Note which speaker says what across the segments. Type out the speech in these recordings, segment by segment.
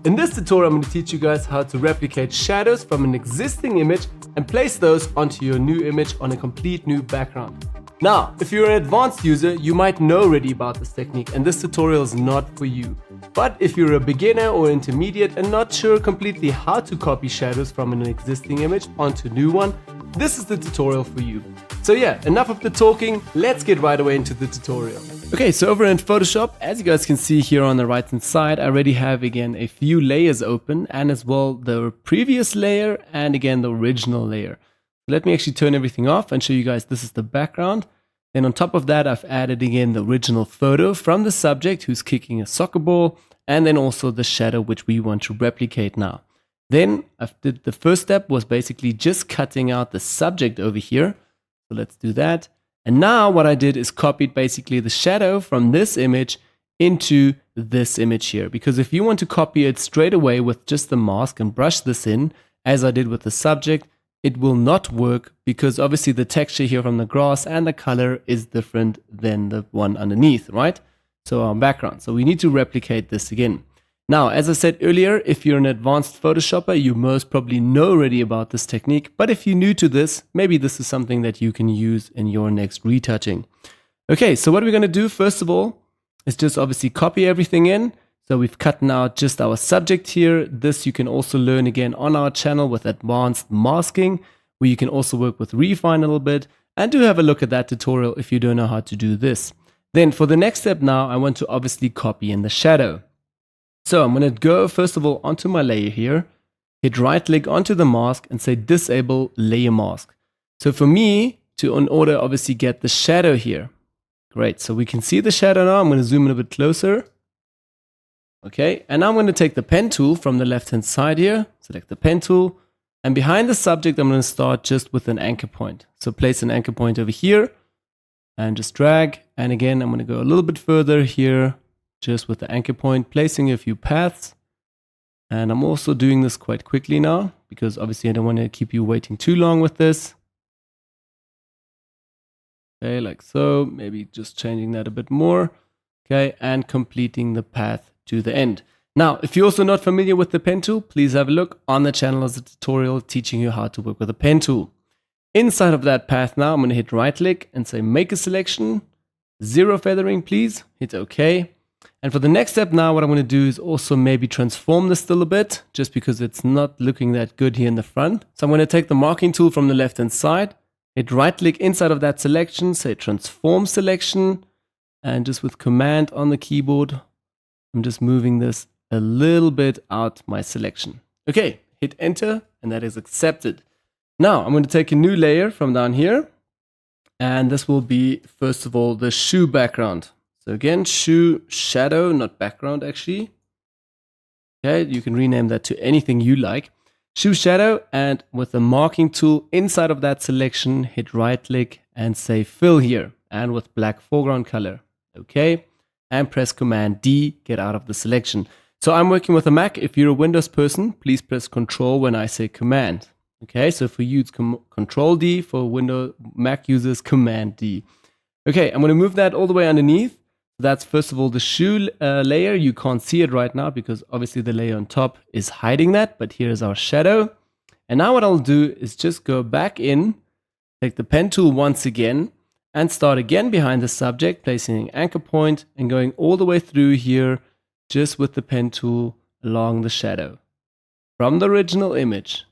Speaker 1: In this tutorial, I'm going to teach you guys how to replicate shadows from an existing image and place those onto your new image on a complete new background. Now, if you're an advanced user, you might know already about this technique and this tutorial is not for you. But if you're a beginner or intermediate and not sure completely how to copy shadows from an existing image onto a new one, this is the tutorial for you. So yeah, enough of the talking, let's get right away into the tutorial. Okay, so over in Photoshop, as you guys can see here on the right hand side, I already have again a few layers open and as well the previous layer and again the original layer. Let me actually turn everything off and show you guys this is the background. Then on top of that, I've added again the original photo from the subject who's kicking a soccer ball and then also the shadow which we want to replicate now. Then the first step was basically just cutting out the subject over here. So let's do that. And now what I did is copied basically the shadow from this image into this image here. Because if you want to copy it straight away with just the mask and brush this in, as I did with the subject, it will not work because obviously the texture here from the grass and the color is different than the one underneath, right? So our background. So we need to replicate this again. Now, as I said earlier, if you're an advanced Photoshopper, you most probably know already about this technique. But if you're new to this, maybe this is something that you can use in your next retouching. Okay, so what we're going to do first of all is just obviously copy everything in. So we've cut out just our subject here. This you can also learn again on our channel with advanced masking, where you can also work with refine a little bit. And do have a look at that tutorial if you don't know how to do this. Then for the next step now, I want to obviously copy in the shadow. So I'm going to go first of all onto my layer here, hit right click onto the mask and say disable layer mask. So for me, in order obviously get the shadow here. Great, so we can see the shadow now. I'm going to zoom in a bit closer. Okay, and now I'm going to take the pen tool from the left hand side here, select the pen tool, and behind the subject I'm going to start just with an anchor point. So place an anchor point over here and just drag, and again I'm going to go a little bit further here, just with the anchor point, placing a few paths. And I'm also doing this quite quickly now, because obviously I don't want to keep you waiting too long with this. Okay, like so, maybe just changing that a bit more. Okay, and completing the path to the end. Now, if you're also not familiar with the pen tool, please have a look on the channel as a tutorial teaching you how to work with a pen tool. Inside of that path now, I'm going to hit right click and say make a selection, zero feathering please, hit OK. And for the next step now, what I'm going to do is also maybe transform this still a bit, just because it's not looking that good here in the front. So I'm going to take the marking tool from the left hand side, hit right click inside of that selection, say transform selection, and just with command on the keyboard, I'm just moving this a little bit out my selection. Okay, hit enter and that is accepted. Now I'm going to take a new layer from down here, and this will be first of all the shoe background. So again, shoe shadow, not background actually. Okay, you can rename that to anything you like. Shoe shadow, and with the marking tool inside of that selection, hit right click and say fill here, and with black foreground color. Okay, and press Command D, get out of the selection. So I'm working with a Mac. If you're a Windows person, please press Control when I say Command. Okay, so for you it's Control D, for Windows Mac users Command D. Okay, I'm going to move that all the way underneath. That's first of all the shoe layer. You can't see it right now because obviously the layer on top is hiding that, but here's our shadow. And now what I'll do is just go back in, take the pen tool once again, and start again behind the subject, placing an anchor point and going all the way through here, just with the pen tool along the shadow from the original image.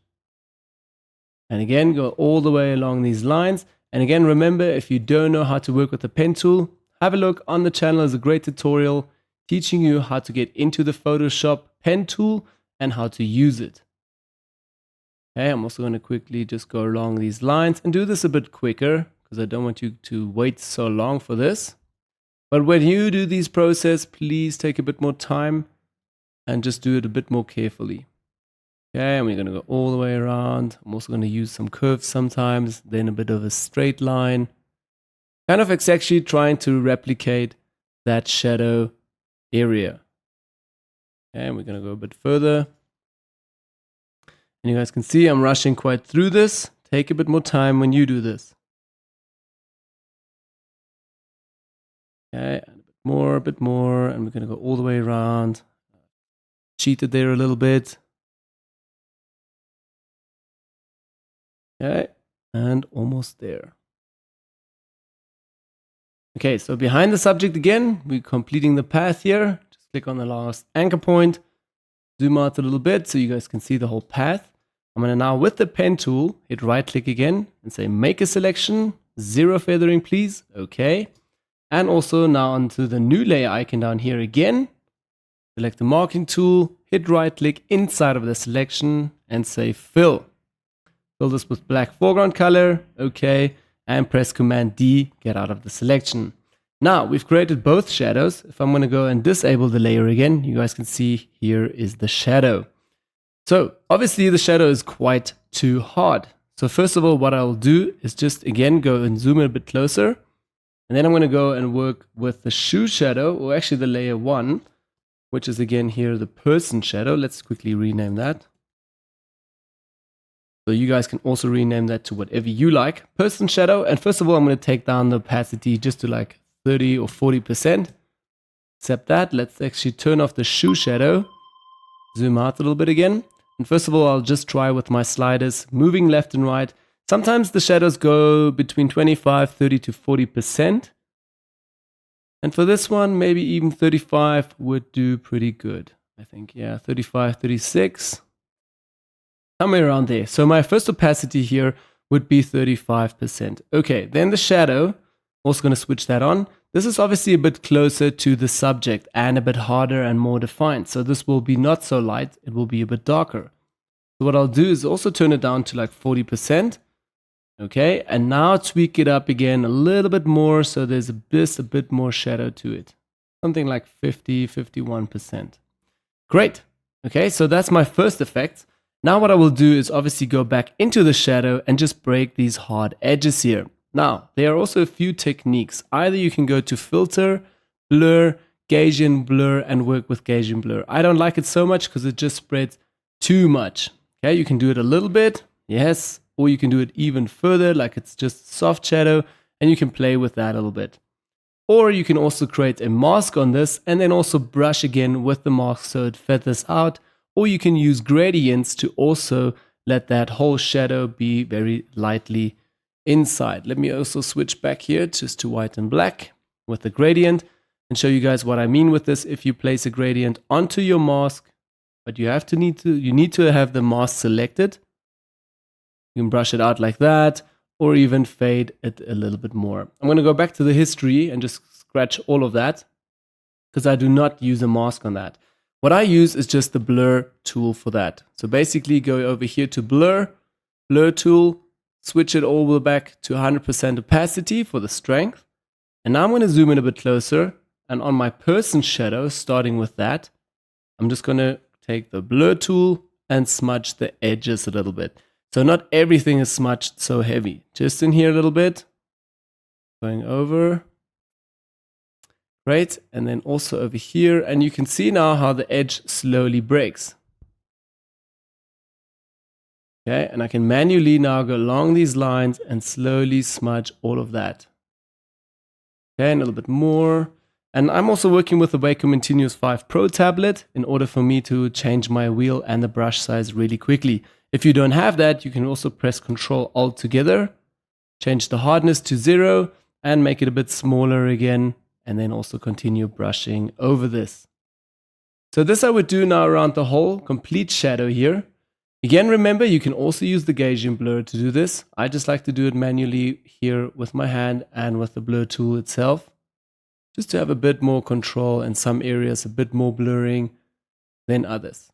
Speaker 1: And again, go all the way along these lines. And again, remember, if you don't know how to work with the pen tool, have a look on the channel. Is a great tutorial teaching you how to get into the Photoshop pen tool and how to use it. Okay, I'm also going to quickly just go along these lines and do this a bit quicker because I don't want you to wait so long for this. But when you do these process, please take a bit more time and just do it a bit more carefully. Okay, and we're going to go all the way around. I'm also going to use some curves sometimes, then a bit of a straight line. Kind of it's actually trying to replicate that shadow area. And we're going to go a bit further. And you guys can see I'm rushing quite through this. Take a bit more time when you do this. Okay, and a bit more, and we're going to go all the way around. cheated there a little bit. Okay, and almost there. Okay, so behind the subject again, we're completing the path here. Just click on the last anchor point, zoom out a little bit so you guys can see the whole path. I'm gonna now, with the pen tool, hit right click again and say make a selection, 0 feathering please, okay. And also now onto the new layer icon down here again, select the marking tool, hit right click inside of the selection and say fill. Fill this with black foreground color, okay, and press Command D, get out of the selection. Now we've created both shadows. If I'm gonna go and disable the layer again, you guys can see here is the shadow. So obviously the shadow is quite too hard. So first of all, what I'll do is just again go and zoom in a bit closer. And then I'm going to go and work with the shoe shadow, or actually the layer 1, which is again here the person shadow. Let's quickly rename that. So you guys can also rename that to whatever you like. Person shadow. And first of all, I'm going to take down the opacity just to like 30 or 40%. Except that, let's actually turn off the shoe shadow. Zoom out a little bit again. And first of all, I'll just try with my sliders, moving left and right. Sometimes the shadows go between 25, 30 to 40%. And for this one, maybe even 35 would do pretty good. I think, yeah, 35, 36. Somewhere around there. So my first opacity here would be 35%. Okay, then the shadow, also going to switch that on. This is obviously a bit closer to the subject and a bit harder and more defined. So this will be not so light, it will be a bit darker. So what I'll do is also turn it down to like 40%. Okay, and now tweak it up again a little bit more so there's a bit more shadow to it. Something like 50, 51%. Great. Okay, so that's my first effect. Now what I will do is obviously go back into the shadow and just break these hard edges here. Now, there are also a few techniques. Either you can go to Filter, Blur, Gaussian Blur, and work with Gaussian Blur. I don't like it so much because it just spreads too much. Okay, you can do it a little bit, yes, or you can do it even further, like it's just soft shadow, and you can play with that a little bit. Or you can also create a mask on this, and then also brush again with the mask so it feathers out. Or you can use gradients to also let that whole shadow be very lightly inside. Let me also switch back here just to white and black with the gradient and show you guys what I mean with this. If you place a gradient onto your mask, but you need to have the mask selected. You can brush it out like that, or even fade it a little bit more. I'm going to go back to the history and just scratch all of that because I do not use a mask on that. What I use is just the blur tool for that. So basically go over here to blur tool, switch it all the way back to 100% opacity for the strength. And now I'm going to zoom in a bit closer. And on my person shadow, starting with that, I'm just going to take the blur tool and smudge the edges a little bit. So not everything is smudged so heavy. Just in here a little bit. Going over. Great. And then also over here. And you can see now how the edge slowly breaks. Okay, and I can manually now go along these lines and slowly smudge all of that. Okay, and a little bit more. And I'm also working with the Wacom Intuos 5 Pro tablet in order for me to change my wheel and the brush size really quickly. If you don't have that, you can also press Ctrl Alt together, change the hardness to 0 and make it a bit smaller again, and then also continue brushing over this. So this I would do now around the whole complete shadow here. Again, remember, you can also use the Gaussian blur to do this. I just like to do it manually here with my hand and with the blur tool itself, just to have a bit more control in some areas, a bit more blurring than others.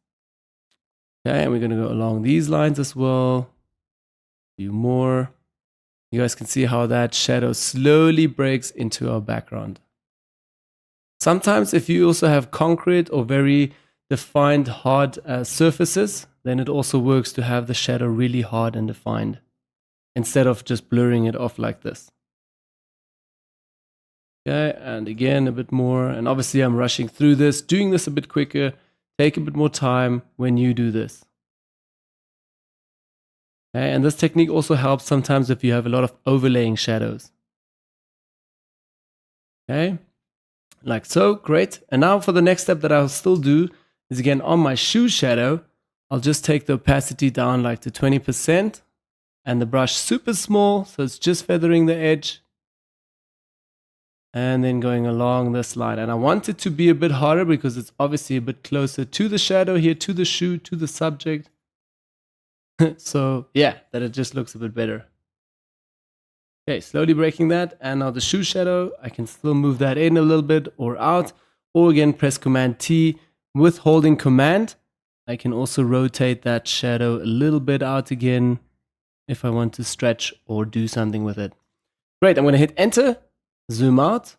Speaker 1: Okay, and we're going to go along these lines as well. A few more. You guys can see how that shadow slowly breaks into our background. Sometimes if you also have concrete or very defined hard surfaces, then it also works to have the shadow really hard and defined instead of just blurring it off like this. Okay, and again a bit more, and obviously I'm rushing through this, doing this a bit quicker. Take a bit more time when you do this. Okay, and this technique also helps sometimes if you have a lot of overlaying shadows. Okay, like so, great. And now for the next step that I'll still do is again on my shoe shadow, I'll just take the opacity down like to 20% and the brush super small, so it's just feathering the edge. And then going along this line. And I want it to be a bit harder because it's obviously a bit closer to the shadow here, to the shoe, to the subject. So yeah, that it just looks a bit better. Okay, slowly breaking that. And now the shoe shadow, I can still move that in a little bit or out. Or again, press Command T with holding Command. I can also rotate that shadow a little bit out again if I want to stretch or do something with it. Great, I'm going to hit Enter. Zoom out.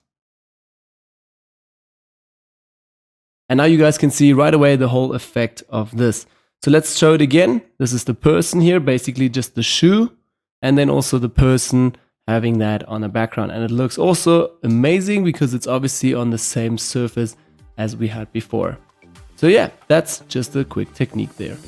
Speaker 1: And now you guys can see right away the whole effect of this. So let's show it again. This is the person here, basically just the shoe, and then also the person having that on the background. And it looks also amazing because it's obviously on the same surface as we had before. So yeah, that's just a quick technique there.